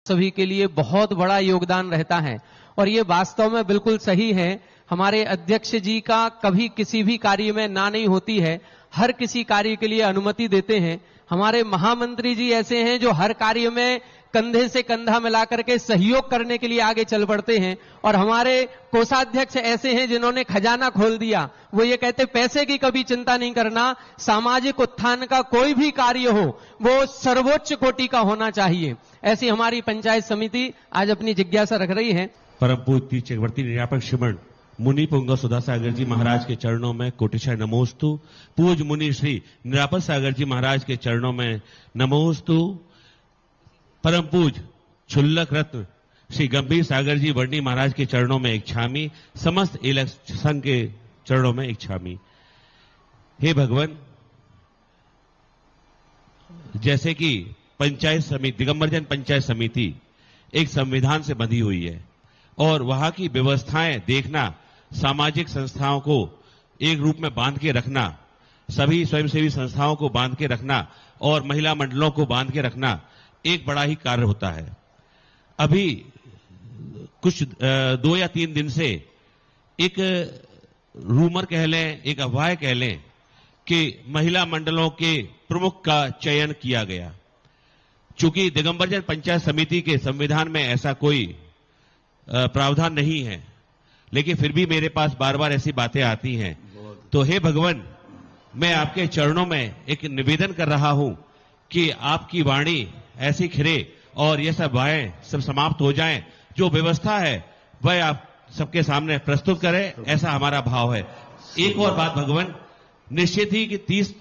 सभी के लिए बहुत बड़ा योगदान रहता है और ये वास्तव में बिल्कुल सही है। हमारे अध्यक्ष जी का कभी किसी भी कार्य में ना नहीं होती है, हर किसी कार्य के लिए अनुमति देते हैं। हमारे महामंत्री जी ऐसे हैं जो हर कार्य में कंधे से कंधा मिलाकर के सहयोग करने के लिए आगे चल पड़ते हैं और हमारे कोषाध्यक्ष ऐसे हैं जिन्होंने खजाना खोल दिया। वो ये कहते पैसे की कभी चिंता नहीं करना, सामाजिक उत्थान का कोई भी कार्य हो वो सर्वोच्च कोटि का होना चाहिए। ऐसी हमारी पंचायत समिति आज अपनी जिज्ञासा रख रही है। परम पूज्य चक्रवर्ती निर्यापक श्रीमण मुनि पुंगव सुधा सागर जी महाराज के चरणों में कोटिशय नमोस्तु। पूज्य मुनि श्री निर्यापक सागर जी महाराज के चरणों में नमोस्तु। परम पूज्य क्षुल्लक रत्न श्री गंभीर सागर जी वर्णी महाराज के चरणों में एक छामी, समस्त इलेक्शन संघ के चरणों में एक छामी। हे भगवान, जैसे कि पंचायत समिति दिगंबर जन पंचायत समिति एक संविधान से बंधी हुई है और वहां की व्यवस्थाएं देखना, सामाजिक संस्थाओं को एक रूप में बांध के रखना, सभी स्वयंसेवी संस्थाओं को बांध के रखना और महिला मंडलों को बांध के रखना एक बड़ा ही कार्य होता है। अभी कुछ 2 या 3 दिन से एक रूमर कह लें, एक अफवाह कह लें कि महिला मंडलों के प्रमुख का चयन किया गया। चूंकि दिगंबर जन पंचायत समिति के संविधान में ऐसा कोई प्रावधान नहीं है, लेकिन फिर भी मेरे पास बार बार ऐसी बातें आती हैं। तो हे भगवान, मैं आपके चरणों में एक निवेदन कर रहा हूं कि आपकी वाणी ऐसी खिरे और ये सब बातें सब समाप्त हो जाएं। जो व्यवस्था है वह आप सबके सामने प्रस्तुत करें, ऐसा हमारा भाव है। एक और बात भगवान, निश्चित ही कि 30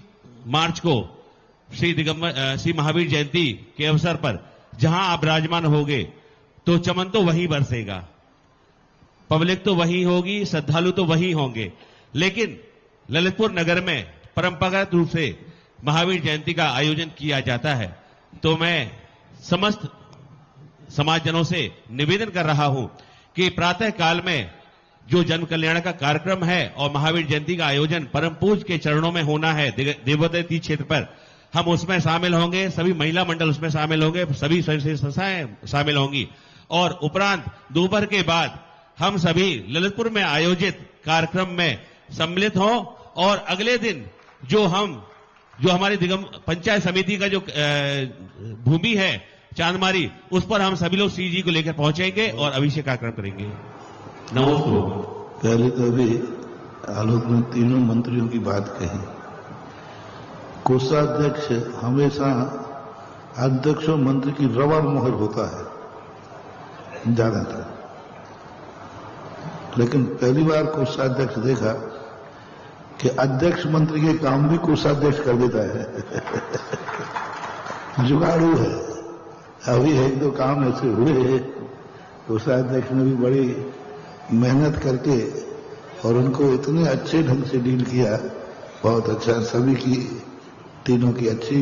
मार्च को श्री महावीर जयंती के अवसर पर जहां आप विराजमान होंगे तो चमन तो वहीं बरसेगा, पब्लिक तो वहीं होगी, श्रद्धालु तो वहीं होंगे, लेकिन ललितपुर नगर में परंपरागत रूप से महावीर जयंती का आयोजन किया जाता है। तो मैं समस्त समाजजनों से निवेदन कर रहा हूं कि प्रातः काल में जो जन कल्याण का कार्यक्रम है और महावीर जयंती का आयोजन परम पूज्य के चरणों में होना है देवोदय क्षेत्र पर, हम उसमें शामिल होंगे, सभी महिला मंडल उसमें शामिल होंगे, सभी स्वयंसेवी संस्थाएं शामिल होंगी और उपरांत दोपहर के बाद हम सभी ललितपुर में आयोजित कार्यक्रम में सम्मिलित हों और अगले दिन जो हमारी पंचायत समिति का जो भूमि है चांदमारी, उस पर हम सभी लोग श्री जी को लेकर पहुंचेंगे और अभिषेक कार्यक्रम करेंगे। नमस्ते। पहले तो अभी आलोक ने तीनों मंत्रियों की बात कही। कोषाध्यक्ष हमेशा अध्यक्ष और मंत्री की रवा मोहर होता है ज्यादातर, लेकिन पहली बार कोषाध्यक्ष देखा कि अध्यक्ष मंत्री के काम भी कोषाध्यक्ष कर देता है। जुगाड़ू है। अभी 1-2 काम ऐसे हुए, कोषाध्यक्ष ने भी बड़ी मेहनत करके और उनको इतने अच्छे ढंग से डील किया, बहुत अच्छा। सभी की तीनों की अच्छी,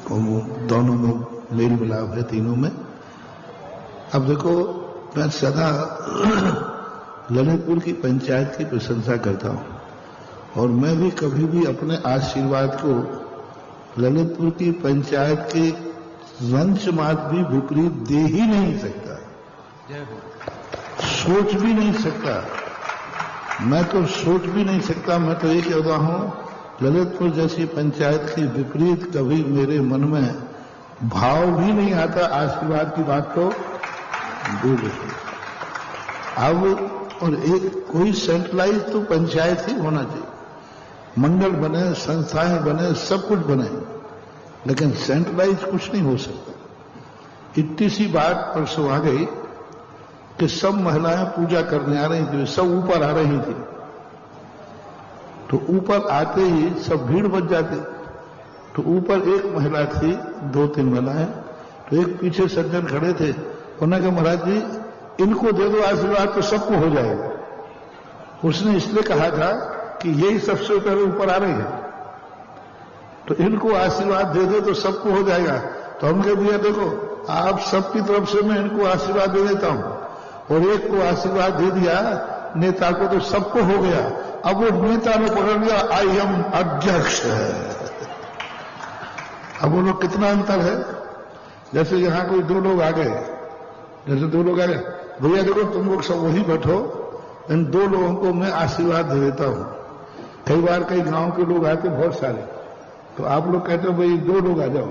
दोनों में मेल मिलाप है तीनों में। अब देखो, मैं सदा ललितपुर की पंचायत की प्रशंसा करता हूं और मैं भी कभी भी अपने आशीर्वाद को ललितपुर की पंचायत के वंश मात भी विपरीत दे ही नहीं सकता, सोच भी नहीं सकता। मैं तो सोच भी नहीं सकता। मैं तो ये कहता हूं, ललितपुर जैसी पंचायत के विपरीत कभी मेरे मन में भाव भी नहीं आता। आशीर्वाद की बात तो दूर रखिए। अब और एक कोई सेंट्रलाइज तो पंचायत ही होना चाहिए। मंडल बने, संस्थाएं बने, सब कुछ बने, लेकिन सेंट्रलाइज कुछ नहीं हो सकता। इतनी सी बात परसों आ गई कि सब महिलाएं पूजा करने आ रही थी, सब ऊपर आ रही थी, तो ऊपर आते ही सब भीड़ बच जाती। तो ऊपर एक महिला थी, 2-3 महिलाएं, तो एक पीछे सज्जन खड़े थे, उन्होंने कहा महाराज जी इनको दे दो आशीर्वाद तो सबको हो जाएगा। उसने इसलिए कहा था कि यही सबसे पहले ऊपर आ रही है, तो इनको आशीर्वाद दे दो तो सबको हो जाएगा। तो हमने भैया देखो, आप सबकी तरफ से मैं इनको आशीर्वाद दे देता हूं, और एक को आशीर्वाद दे दिया नेता को तो सबको हो गया। अब वो नेता ने पकड़ लिया, आई एम अध्यक्ष है। अब बोलो कितना अंतर है। जैसे यहां कोई 2 लोग आ गए, जैसे 2 लोग आ गए, भैया देखो तुम लोग सब वहीं बैठो, इन 2 लोगों को मैं आशीर्वाद दे देता हूं। कई बार कई गांव के लोग आते बहुत सारे, तो आप लोग कहते हो भाई 2 लोग आ जाओ,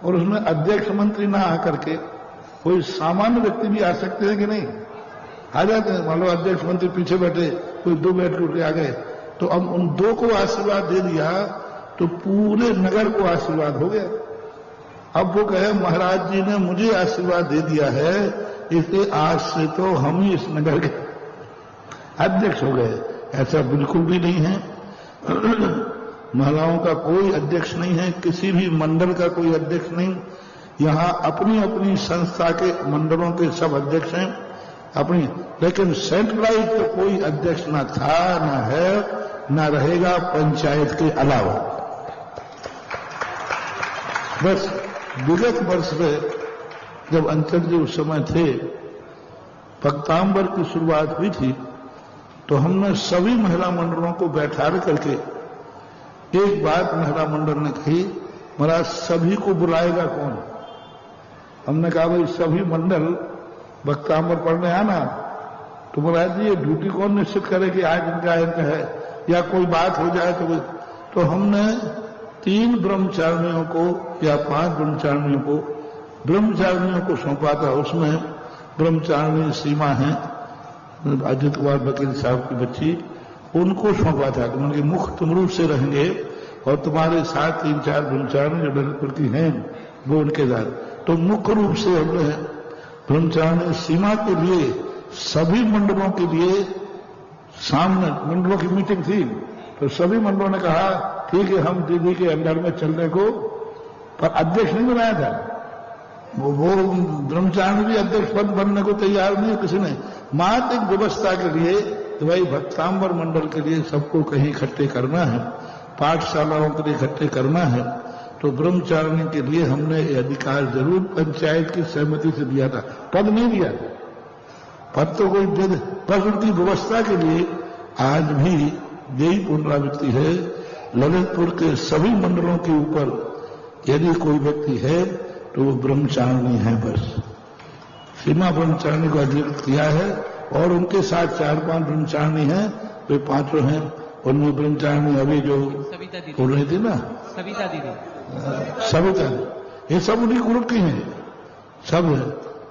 और उसमें अध्यक्ष मंत्री ना आकर के कोई सामान्य व्यक्ति भी आ सकते हैं कि नहीं? आ जाते हैं। मान लो अध्यक्ष मंत्री पीछे बैठे, कोई 2 बैठ के आ गए, तो अब उन 2 को आशीर्वाद दे दिया तो पूरे नगर को आशीर्वाद हो गया। अब वो कहे महाराज जी ने मुझे आशीर्वाद दे दिया है, इसलिए आज से तो हम ही इस नगर के अध्यक्ष हो गए। ऐसा बिल्कुल भी नहीं है। महिलाओं का कोई अध्यक्ष नहीं है, किसी भी मंडल का कोई अध्यक्ष नहीं। यहां अपनी अपनी संस्था के मंडलों के सब अध्यक्ष हैं अपनी, लेकिन सेंट्रलाइज तो कोई अध्यक्ष ना था, ना है, ना रहेगा पंचायत के अलावा। बस विगत वर्ष में जब अंचल जी उस समय थे, भक्तांबर की शुरुआत हुई थी, तो हमने सभी महिला मंडलों को बैठा करके एक बात महिला मंडल ने कही, महाराज सभी को बुलाएगा कौन? हमने कहा भाई सभी मंडल भक्तांबर पढ़ने आना, तो महाराज जी ये ड्यूटी कौन निश्चित करे कि आज इनका है, या कोई बात हो जाए तो हमने 3 ब्रह्मचारिणियों को या 5 ब्रह्मचारिणियों को सौंपा था। उसमें ब्रह्मचारिणी सीमा है, अजित कुमार वकील साहब की बच्ची, उनको सौंपा था कि उनके मुख्य तुम रूप से रहेंगे और तुम्हारे साथ 3-4 ब्रह्मचारिणी जो ललितपुर की हैं वो उनके साथ। तो मुख्य रूप से हमने ब्रह्मचारिणी सीमा के लिए सभी मंडलों के लिए सामने मंडलों की मीटिंग थी, तो सभी मंडलों ने कहा ठीक है हम दीदी के अंडर में चलने को, पर अध्यक्ष नहीं बनाया था। वो ब्रह्मचारिणी भी अध्यक्ष पद बनने को तैयार नहीं किसी ने। मात्र एक व्यवस्था के लिए तो भाई भक्तांबर मंडल के लिए सबको कहीं इकट्ठे करना है, पाठशालाओं के लिए इकट्ठे करना है, तो ब्रह्मचारिणी के लिए हमने ये अधिकार जरूर पंचायत की सहमति से दिया था। पद नहीं दिया, पद तो कोई दे, बस उनकी व्यवस्था के लिए आज भी यही पुनरावृत्ति है। ललितपुर के सभी मंडलों के ऊपर यदि कोई व्यक्ति है तो वो ब्रह्मचारिणी है। बस सीमा ब्रह्मचारिणी को अधिकृत किया है, और उनके साथ 4-5 ब्रह्मचारिणी हैं, वे 5 हैं। उनमें ब्रह्मचारिणी अभी जो बोल रही थी ना, सविता दीदी, ये सब उन्हीं ग्रुप की हैं, सब है।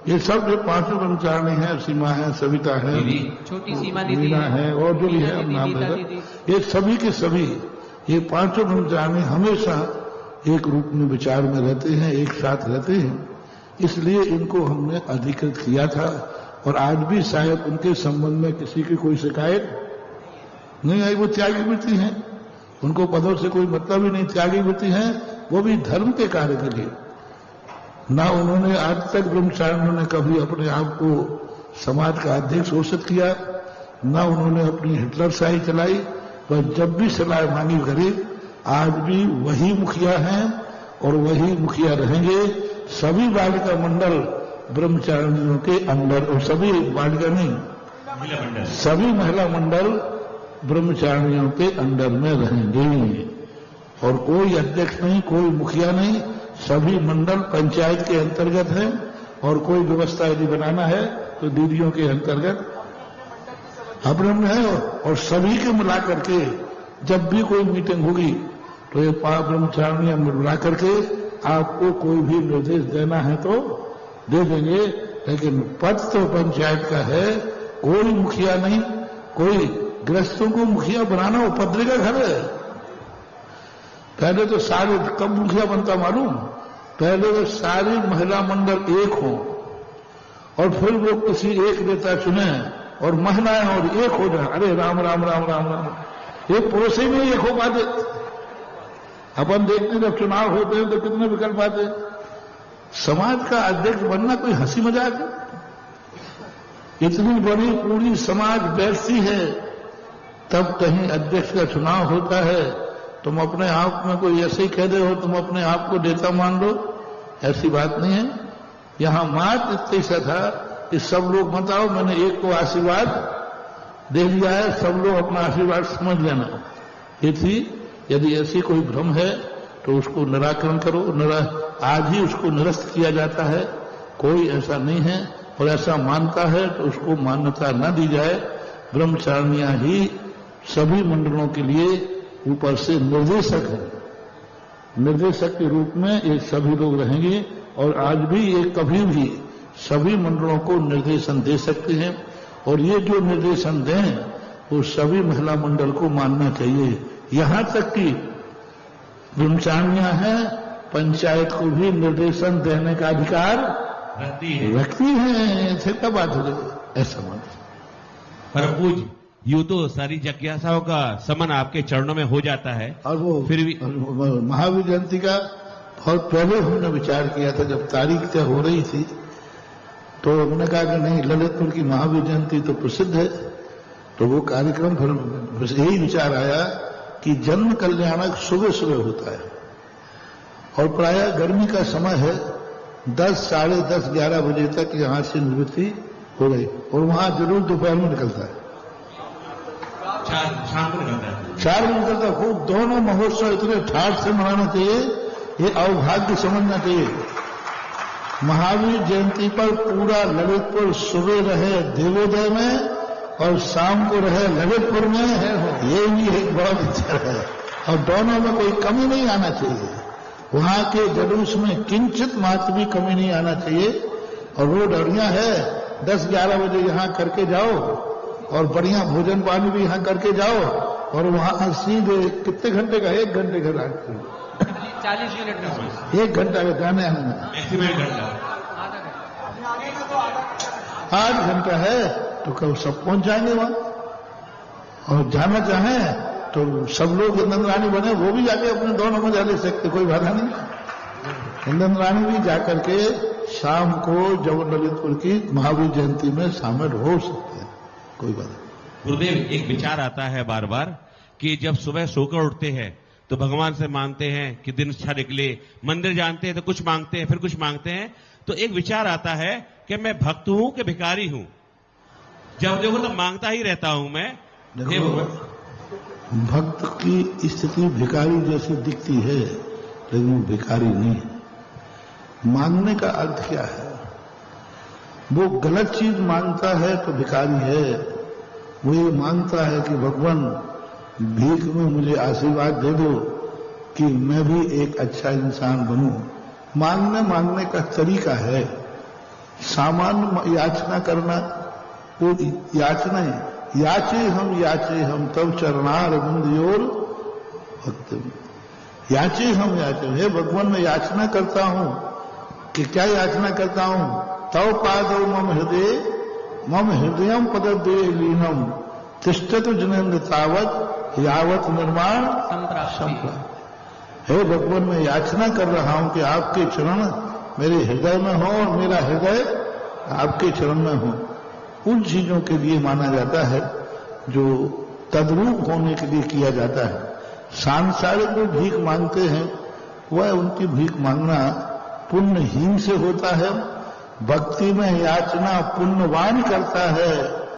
ये सब जो 5 ब्रह्मचारिणी हैं, सीमा है, सविता है, छोटी सीमा दीदी है, और जो भी है अब नाम है, ये सभी के सभी ये 5 ब्रह्मचारिणी हमेशा एक रूप में विचार में रहते हैं, एक साथ रहते हैं, इसलिए इनको हमने अधिकृत किया था। और आज भी शायद उनके संबंध में किसी की कोई शिकायत नहीं आई। वो त्यागी वृत्ति हैं, उनको पदों से कोई मतलब ही नहीं, त्यागी वृत्ति हैं, वो भी धर्म के कार्य के लिए। ना उन्होंने आज तक ब्रह्मचारिणियों ने कभी अपने आप को समाज का अध्यक्ष घोषित किया, ना उन्होंने अपनी हिटलरशाही चलाई, पर जब भी सलाह मांगी करी आज भी वही मुखिया हैं और वही मुखिया रहेंगे। सभी बालिका मंडल ब्रह्मचारिणियों के अंदर, और सभी बालिका नहीं, सभी महिला मंडल ब्रह्मचारिणियों के अंदर में रहेंगे, और कोई अध्यक्ष नहीं, कोई मुखिया नहीं, सभी मंडल पंचायत के अंतर्गत हैं। और कोई व्यवस्था यदि बनाना है तो दीदियों के अंतर्गत अपने है, और सभी के मिला करके जब भी कोई मीटिंग होगी तो ये 5 ब्रह्मचारिणियां मिला करके आपको कोई भी निर्देश देना है तो दे देंगे, लेकिन पद तो पंचायत का है। कोई मुखिया नहीं, कोई गृहस्थों को मुखिया बनाना उपद्रव का घर है। पहले तो सारे, कब मुखिया बनता मालूम, पहले तो सारी महिला मंडल एक हो और फिर वो किसी एक नेता चुने और महिलाएं और एक हो जाए। अरे राम राम राम राम राम, ये पुरुष ही नहीं एक हो पाते। अपन देखते जब चुनाव होते हैं तो कितने विकल्प आते। समाज का अध्यक्ष बनना कोई हंसी मजाक है? इतनी बड़ी पूरी समाज बैठती है, तब कहीं अध्यक्ष का चुनाव होता है, तुम अपने आप में कोई ऐसे ही कह दे हो, तुम अपने आप को नेता मान लो, ऐसी बात नहीं है। यहां मात्र इतना सा था कि सब लोग बताओ, मैंने एक को आशीर्वाद दे दिया है, सब लोग अपना आशीर्वाद समझ लेना। ये थी। यदि ऐसी कोई भ्रम है तो उसको निराकरण करो। आज ही उसको निरस्त किया जाता है, कोई ऐसा नहीं है, और ऐसा मानता है तो उसको मान्यता न दी जाए। ब्रह्मचारियां ही सभी मंडलों के लिए ऊपर से निर्देशक है, निर्देशक के रूप में ये सभी लोग रहेंगे, और आज भी ये कभी भी सभी मंडलों को निर्देशन दे सकते हैं, और ये जो निर्देशन दें वो सभी महिला मंडल को मानना चाहिए। यहां तक कि ब्रह्मचारियां हैं, पंचायत को भी निर्देशन देने का अधिकार रखती है। ऐसे क्या बात हो गई, ऐसा मान। पर पूज यूं तो सारी जिज्ञासाओं का समन आपके चरणों में हो जाता है, और वो फिर भी महावीर जयंती का बहुत पहले हमने विचार किया था, जब तारीख तय हो रही थी तो हमने कहा कि नहीं, ललितपुर की महावीर जयंती तो प्रसिद्ध है, तो वो कार्यक्रम फिर यही विचार आया कि जन्म कल्याणक सुबह सुबह होता है, और प्रायः गर्मी का समय है, 10, साढ़े 10, 11 बजे तक यहां से निवृत्ति हो गई, और वहां जरूर दोपहर में निकलता है, शाम को निकलता है, 4 बजे निकलता है। खूब दोनों महोत्सव इतने ठाठ से मनाना चाहिए, ये अवभाग्य समझना चाहिए। महावीर जयंती पर पूरा ललितपुर सुबह रहे देवोदय में और शाम को रहे ललितपुर में है, ये भी एक बड़ा विचार है, और दोनों में कोई कमी नहीं आना चाहिए। वहां के जुलूस में किंचित मात्र भी कमी नहीं आना चाहिए, और वो बढ़िया है, 10-11 बजे यहां करके जाओ, और बढ़िया भोजन पानी भी यहां करके जाओ, और वहां सीधे कितने घंटे का, 1 घंटे का 40 मिनट का, 1 घंटा का जाने आने में, मैक्सिमम घंटा, 8 घंटा है, तो कल सब पहुंच जाएंगे वहां। और जाना चाहें तो सब लोग इंदन रानी बने, वो भी जाके अपने दोनों मजा ले सकते, कोई बाधा नहीं। इंदन रानी भी जाकर के शाम को जब ललितपुर की महावीर जयंती में शामिल हो सकते हैं, कोई बात नहीं। गुरुदेव, एक विचार आता है बार बार कि जब सुबह सोकर उठते हैं तो भगवान से मानते हैं कि दिन अच्छा निकले, मंदिर जानते हैं तो कुछ मांगते हैं, फिर कुछ मांगते हैं, तो एक विचार आता है कि मैं भक्त हूं कि भिखारी हूं। जब देखो तो मांगता ही रहता हूं मैं। भक्त की स्थिति भिखारी जैसी दिखती है, लेकिन वो भिखारी नहीं है। मांगने का अर्थ क्या है? वो गलत चीज मांगता है तो भिखारी है। वो ये मांगता है कि भगवान भीख में मुझे आशीर्वाद दे दो कि मैं भी एक अच्छा इंसान बनूं। मांगने का तरीका है। सामान्य याचना करना वो याचना है। याचे हम तब चरणार बिंदयोर भक्त। याचे हम हे भगवान, मैं याचना करता हूं कि क्या याचना करता हूं? तव पादौ मम हृदयम पदद्वये लीनम तिष्ठतु जनेन्द्र तावत यावत निर्माण संप्राप्त। हे भगवान, मैं याचना कर रहा हूं कि आपके चरण मेरे हृदय में हो और मेरा हृदय आपके चरण में हो। उन चीजों के लिए माना जाता है जो तद्रूप होने के लिए किया जाता है। सांसारिक जो भीख मांगते हैं वह उनकी भीख मांगना पुण्यहीन से होता है। भक्ति में याचना पुण्यवान करता है।